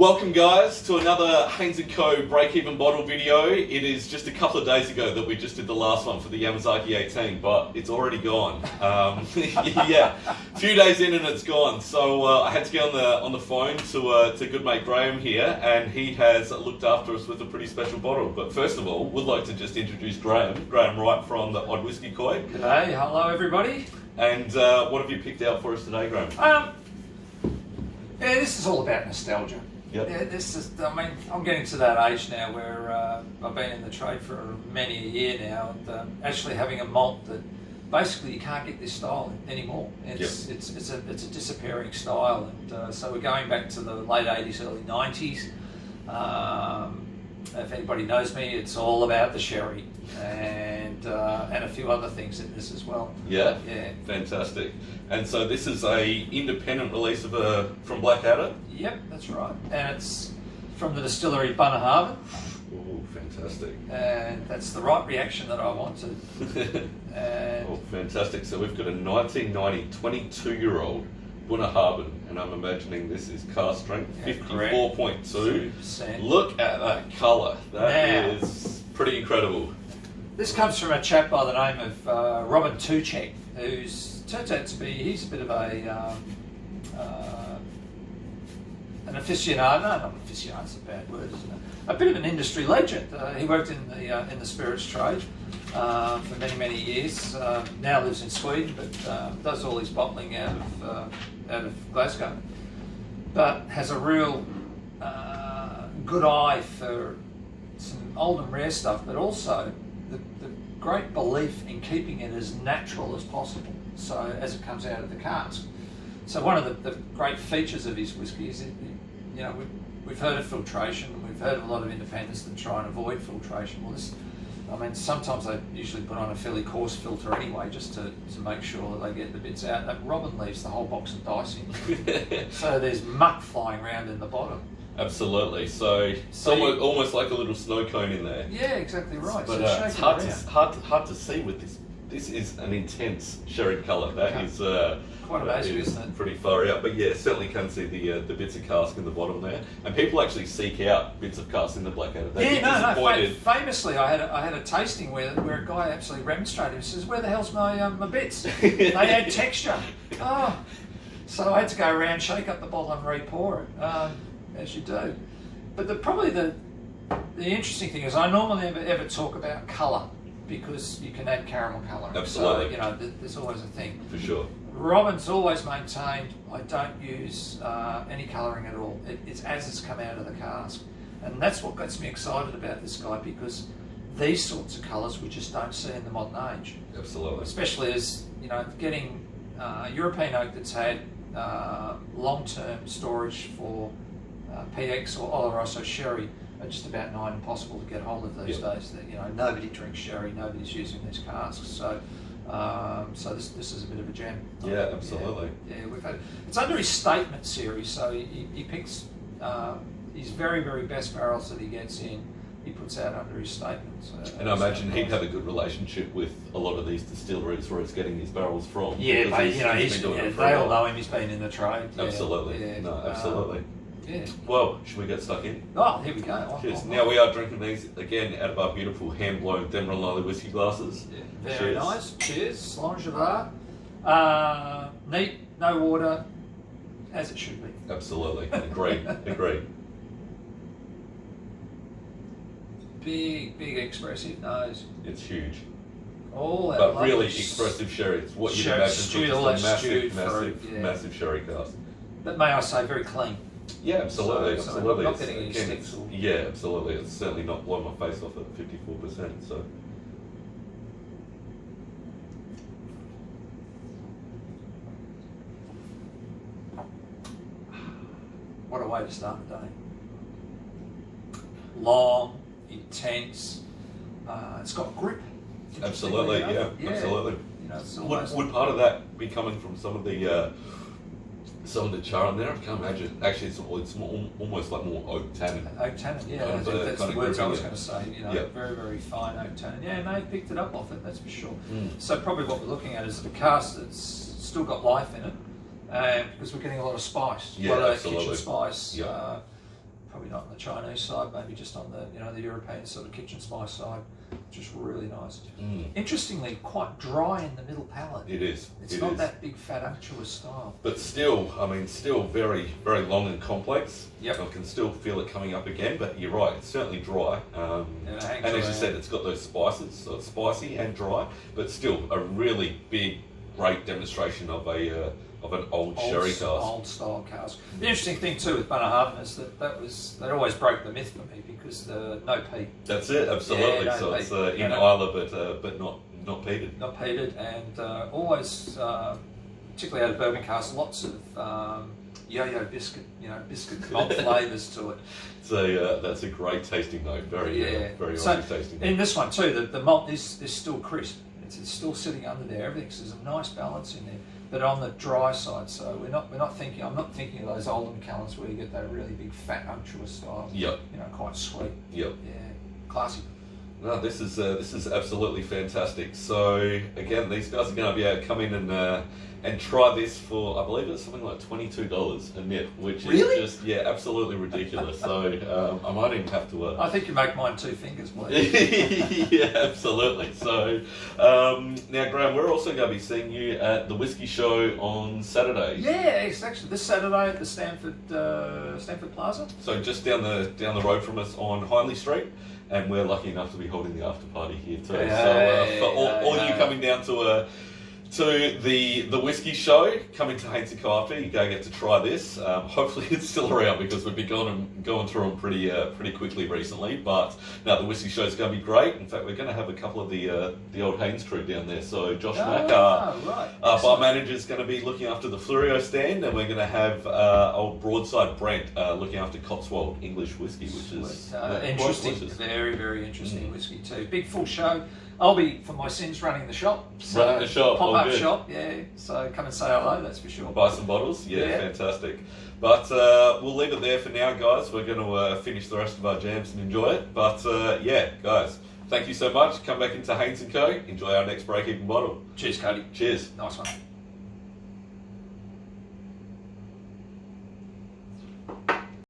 Welcome guys to another Haynes & Co. Breakeven bottle video. It is just a couple of days ago that we just did the last one for the Yamazaki 18, but it's already gone. Yeah, a few days in and it's gone. So I had to get on the phone to good mate Graham here, and he has looked after us with a pretty special bottle. But first of all, we'd like to just introduce Graham Wright from the Odd Whiskey Koi. G'day, hello everybody. And what have you picked out for us today, Graham? Yeah, this is all about nostalgia. Yep. Yeah, this is. I mean, I'm getting to that age now where I've been in the trade for many a year now, and actually having a malt that basically you can't get this style anymore. It's a disappearing style, and so we're going back to the late '80s, early '90s. If anybody knows me, it's all about the sherry and a few other things in this as well. Yeah, yeah, fantastic. And so this is a independent release of from Blackadder. Yep, that's right. And it's from the distillery Bunnahabhain. Oh, fantastic. And that's the right reaction that I wanted. And oh, fantastic. So we've got a 1990 22-year-old Bunnahabhain, and I'm imagining this is cask strength, 54.2. Look at that colour. That is pretty incredible. This comes from a chap by the name of Robin Tuchek, who's turns out to be, he's a bit of an aficionado. No, not aficionado, it's a bad word, isn't it? A bit of an industry legend. He worked in the spirits trade for many years. Now lives in Sweden, but does all his bottling out of Glasgow. But has a real good eye for some old and rare stuff, but also the great belief in keeping it as natural as possible, so as it comes out of the cask. So one of the great features of his whiskey is, we've heard of filtration, and we've heard of a lot of independents that try and avoid filtration. Well, sometimes they usually put on a fairly coarse filter anyway, just to make sure that they get the bits out. And Robin leaves the whole box of dice in, so there's muck flying around in the bottom. Absolutely. So it's almost like a little snow cone in there. Yeah, exactly right. But so it's hard to see with this. This is an intense sherry colour. That is quite amazing, isn't it? Pretty far out. But yeah, certainly can see the bits of cask in the bottom there. And people actually seek out bits of cask in the Blackadder. Famously, I had a tasting where a guy absolutely remonstrated. He says, "Where the hell's my bits? They add texture." Oh, so I had to go around, shake up the bottle, and re-pour it, as you do. But probably the interesting thing is, I normally ever talk about colour, because you can add caramel colour. Absolutely. So, there's always a thing. For sure. Robin's always maintained, I don't use any colouring at all. It's as it's come out of the cask. And that's what gets me excited about this guy, because these sorts of colours we just don't see in the modern age. Absolutely. Especially as, getting European oak that's had long-term storage for PX or Oloroso sherry are just about nigh impossible to get hold of these days. That nobody drinks sherry, nobody's using these casks. So, so this is a bit of a gem. Yeah, absolutely. Yeah, we've had. It's under his statement series, so he picks his very best barrels that he gets in. He puts out under his statements. And I imagine he'd have a good relationship with a lot of these distilleries where he's getting these barrels from. Yeah, but they all know him. He's been in the trade. Absolutely. Yeah. No, absolutely. Yeah. Well, should we get stuck in? Oh, here we go. Cheers. Now we are drinking these again out of our beautiful hand-blown Demerol whiskey glasses. Yeah, very nice. Cheers. Langevard. Neat, no water, as it should be. Absolutely. Agreed. Agreed. Big expressive nose. It's huge. All that. But really expressive sherry. It's what you'd imagine from just a massive sherry cask. But may I say, very clean. Yeah, absolutely, so absolutely. Not getting any sticks. Yeah, absolutely. It's certainly not blowing my face off at 54%. So. What a way to start the day. Long, intense. It's got grip. Absolutely, yeah, absolutely. Would part of that be coming from some of the char in there? I can't imagine. Actually, it's almost like more oak tannin. Oak tannin, yeah. That's the words I was going to say. Very fine oak tannin. Yeah, and they picked it up off it. That's for sure. So probably what we're looking at is a cask that's still got life in it, because we're getting a lot of spice. Yeah, a lot of absolutely. kitchen spice. probably not on the Chinese side, maybe just on the the European sort of kitchen spice side. Just really nice. Interestingly, quite dry in the middle palate. It is. It's not that big fat unctuous style. But still, I mean, still very, very long and complex. Yep. I can still feel it coming up again, but you're right, it's certainly dry. And as you said, it's got those spices, so it's spicy and dry, but still a really big, great demonstration of an old sherry cask. Old style cask. The interesting thing too with Bunnahabhain is that always broke the myth for me because the no peat. That's it, absolutely. Yeah, so peat. it's in Isla, but not peated. Not peated, and always, particularly out of bourbon cask, lots of yo-yo biscuit, biscuit malt flavours to it. So that's a great tasting note. Very Aussie tasting note. In this one too, the malt is still crisp. It's still sitting under there. Everything's there's a nice balance in there, but on the dry side. So I'm not thinking of those Oldham Callans where you get that really big fat unctuous style. Yep. Quite sweet. Yep. Yeah, classy. No, this is absolutely fantastic. So again, these guys are going to be able to come in and try this for, I believe it's something like $22 a nip, which is just absolutely ridiculous. So I might even have to. I think you make mine 2 fingers, please. Yeah, absolutely. So now, Graham, we're also going to be seeing you at the Whiskey Show on Saturday. Yeah, it's actually this Saturday at the Stanford Plaza. So just down the road from us on Hindley Street. And we're lucky enough to be holding the after party here too. For all you coming down to the Whiskey Show, coming to Haynes & Co after, you go get to try this. Hopefully it's still around because we've been going through them pretty quickly recently. But no, the Whiskey Show is going to be great. In fact, we're going to have a couple of the old Haynes crew down there. So Josh Mack, our bar manager, is going to be looking after the Fluorio stand, and we're going to have old Broadside Brent looking after Cotswold English whiskey, which is interesting, very, very interesting whiskey too. Big full show. I'll be, for my sins, running the shop. So running the shop, pop-up shop, yeah. So come and say hello, that's for sure. Buy some bottles, yeah. Fantastic. But we'll leave it there for now, guys. We're going to finish the rest of our jams and enjoy it. But guys, thank you so much. Come back into Haynes & Co. Enjoy our next Breakeven bottle. Cheers, Cody. Cheers. Nice one.